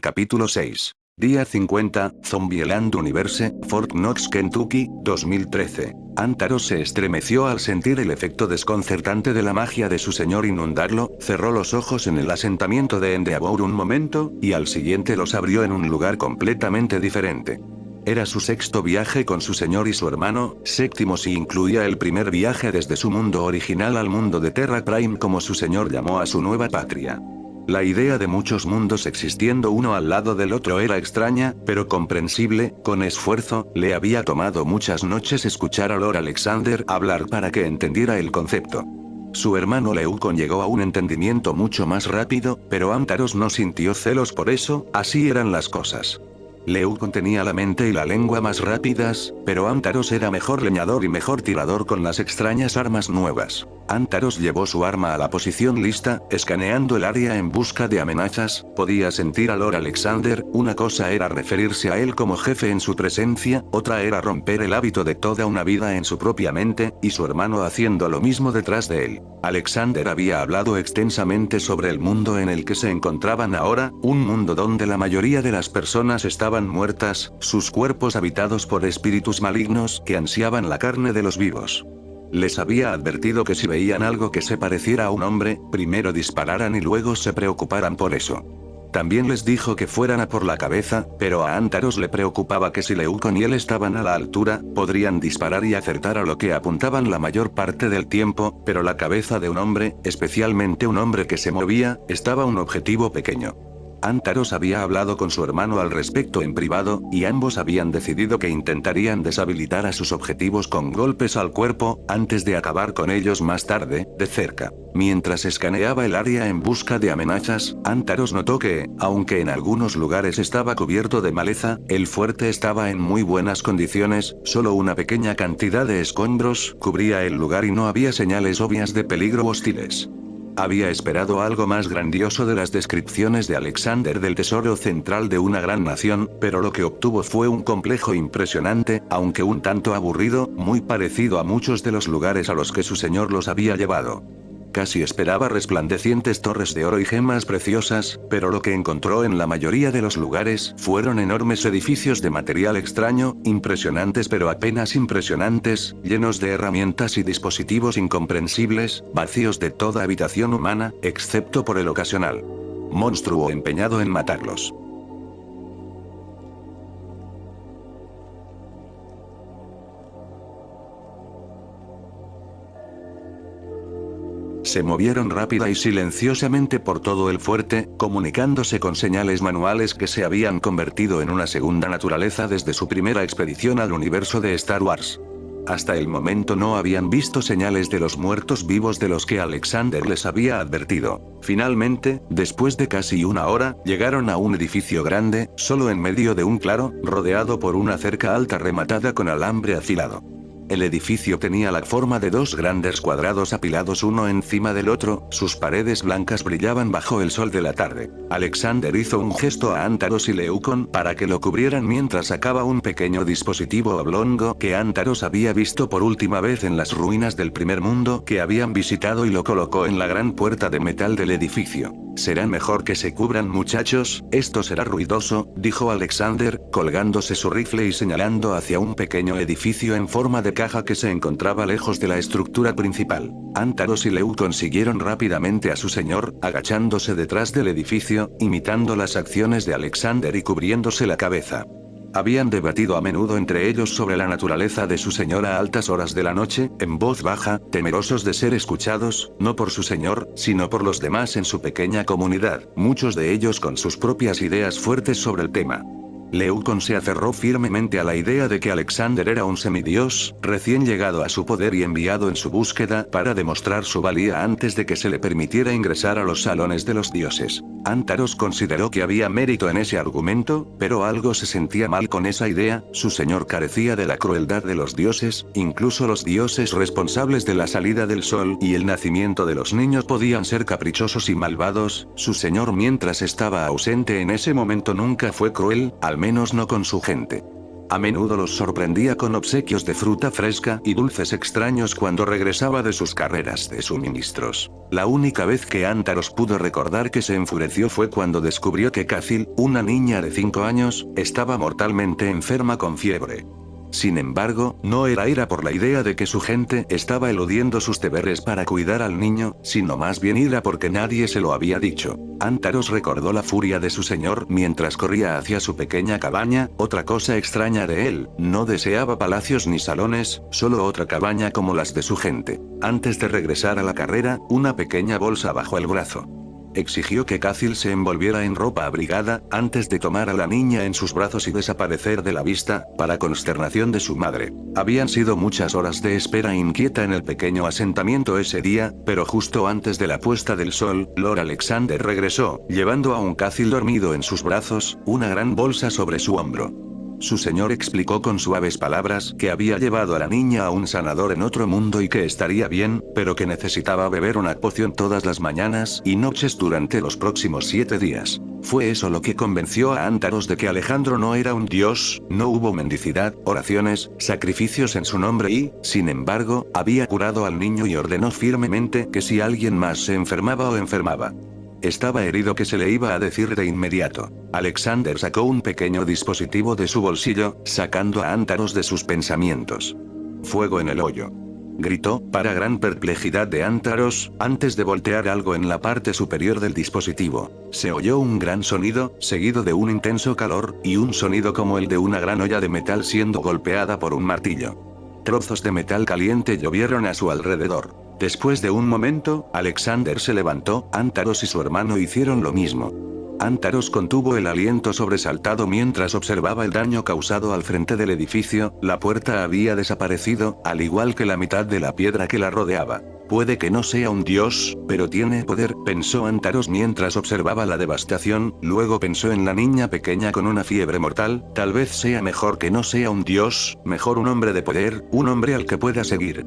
Capítulo 6. Día 50, Zombieland Universe, Fort Knox, Kentucky, 2013. Antaros se estremeció al sentir el efecto desconcertante de la magia de su señor inundarlo, cerró los ojos en el asentamiento de Endeavour un momento, y al siguiente los abrió en un lugar completamente diferente. Era su sexto viaje con su señor y su hermano, séptimo si incluía el primer viaje desde su mundo original al mundo de Terra Prime como su señor llamó a su nueva patria. La idea de muchos mundos existiendo uno al lado del otro era extraña, pero comprensible. Con esfuerzo, le había tomado muchas noches escuchar a Lord Alexander hablar para que entendiera el concepto. Su hermano Leucon llegó a un entendimiento mucho más rápido, pero Antaros no sintió celos por eso, así eran las cosas. Leucon tenía la mente y la lengua más rápidas, pero Antaros era mejor leñador y mejor tirador con las extrañas armas nuevas. Antaros llevó su arma a la posición lista, escaneando el área en busca de amenazas. Podía sentir a Lord Alexander. Una cosa era referirse a él como jefe en su presencia, otra era romper el hábito de toda una vida en su propia mente, y su hermano haciendo lo mismo detrás de él. Alexander había hablado extensamente sobre el mundo en el que se encontraban ahora, un mundo donde la mayoría de las personas estaban muertas, sus cuerpos habitados por espíritus malignos que ansiaban la carne de los vivos. Les había advertido que si veían algo que se pareciera a un hombre, primero dispararan y luego se preocuparan por eso. También les dijo que fueran a por la cabeza, pero a Antaros le preocupaba que si Leucon y él estaban a la altura, podrían disparar y acertar a lo que apuntaban la mayor parte del tiempo, pero la cabeza de un hombre, especialmente un hombre que se movía, estaba un objetivo pequeño. Antaros había hablado con su hermano al respecto en privado, y ambos habían decidido que intentarían deshabilitar a sus objetivos con golpes al cuerpo, antes de acabar con ellos más tarde, de cerca. Mientras escaneaba el área en busca de amenazas, Antaros notó que, aunque en algunos lugares estaba cubierto de maleza, el fuerte estaba en muy buenas condiciones, solo una pequeña cantidad de escombros cubría el lugar y no había señales obvias de peligro hostiles. Había esperado algo más grandioso de las descripciones de Alexander del tesoro central de una gran nación, pero lo que obtuvo fue un complejo impresionante, aunque un tanto aburrido, muy parecido a muchos de los lugares a los que su señor los había llevado. Casi esperaba resplandecientes torres de oro y gemas preciosas, pero lo que encontró en la mayoría de los lugares fueron enormes edificios de material extraño, impresionantes pero apenas impresionantes, llenos de herramientas y dispositivos incomprensibles, vacíos de toda habitación humana, excepto por el ocasional monstruo empeñado en matarlos. Se movieron rápida y silenciosamente por todo el fuerte, comunicándose con señales manuales que se habían convertido en una segunda naturaleza desde su primera expedición al universo de Star Wars. Hasta el momento no habían visto señales de los muertos vivos de los que Alexander les había advertido. Finalmente, después de casi una hora, llegaron a un edificio grande, solo en medio de un claro, rodeado por una cerca alta rematada con alambre afilado. El edificio tenía la forma de dos grandes cuadrados apilados uno encima del otro, sus paredes blancas brillaban bajo el sol de la tarde. Alexander hizo un gesto a Antaros y Leucon para que lo cubrieran mientras sacaba un pequeño dispositivo oblongo que Antaros había visto por última vez en las ruinas del primer mundo que habían visitado y lo colocó en la gran puerta de metal del edificio. «Será mejor que se cubran, muchachos, esto será ruidoso», dijo Alexander, colgándose su rifle y señalando hacia un pequeño edificio en forma de caja que se encontraba lejos de la estructura principal. Antaros y Leucon siguieron rápidamente a su señor, agachándose detrás del edificio, imitando las acciones de Alexander y cubriéndose la cabeza. Habían debatido a menudo entre ellos sobre la naturaleza de su señor a altas horas de la noche, en voz baja, temerosos de ser escuchados, no por su señor, sino por los demás en su pequeña comunidad, muchos de ellos con sus propias ideas fuertes sobre el tema. Leucon se aferró firmemente a la idea de que Alexander era un semidios, recién llegado a su poder y enviado en su búsqueda para demostrar su valía antes de que se le permitiera ingresar a los salones de los dioses. Antaros consideró que había mérito en ese argumento, pero algo se sentía mal con esa idea. Su señor carecía de la crueldad de los dioses, incluso los dioses responsables de la salida del sol y el nacimiento de los niños podían ser caprichosos y malvados. Su señor mientras estaba ausente en ese momento nunca fue cruel, al menos no con su gente. A menudo los sorprendía con obsequios de fruta fresca y dulces extraños cuando regresaba de sus carreras de suministros. La única vez que Antaros pudo recordar que se enfureció fue cuando descubrió que Cathil, una niña de 5 años, estaba mortalmente enferma con fiebre. Sin embargo, no era ira por la idea de que su gente estaba eludiendo sus deberes para cuidar al niño, sino más bien ira porque nadie se lo había dicho. Antaros recordó la furia de su señor mientras corría hacia su pequeña cabaña, otra cosa extraña de él, no deseaba palacios ni salones, solo otra cabaña como las de su gente. Antes de regresar a la carrera, una pequeña bolsa bajo el brazo. Exigió que Cathil se envolviera en ropa abrigada, antes de tomar a la niña en sus brazos y desaparecer de la vista, para consternación de su madre. Habían sido muchas horas de espera inquieta en el pequeño asentamiento ese día, pero justo antes de la puesta del sol, Lord Alexander regresó, llevando a un Cathil dormido en sus brazos, una gran bolsa sobre su hombro. Su señor explicó con suaves palabras que había llevado a la niña a un sanador en otro mundo y que estaría bien, pero que necesitaba beber una poción todas las mañanas y noches durante los próximos 7 días. Fue eso lo que convenció a Antaros de que Alejandro no era un dios, no hubo mendicidad, oraciones, sacrificios en su nombre y, sin embargo, había curado al niño y ordenó firmemente que si alguien más se enfermaba o enfermaba, estaba herido, que se le iba a decir de inmediato. Alexander sacó un pequeño dispositivo de su bolsillo, sacando a Antaros de sus pensamientos. «Fuego en el hoyo», gritó, para gran perplejidad de Antaros, antes de voltear algo en la parte superior del dispositivo. Se oyó un gran sonido, seguido de un intenso calor, y un sonido como el de una gran olla de metal siendo golpeada por un martillo. Trozos de metal caliente llovieron a su alrededor. Después de un momento, Alexander se levantó, Antaros y su hermano hicieron lo mismo. Antaros contuvo el aliento sobresaltado mientras observaba el daño causado al frente del edificio, la puerta había desaparecido, al igual que la mitad de la piedra que la rodeaba. Puede que no sea un dios, pero tiene poder, pensó Antaros mientras observaba la devastación, luego pensó en la niña pequeña con una fiebre mortal, tal vez sea mejor que no sea un dios, mejor un hombre de poder, un hombre al que pueda seguir.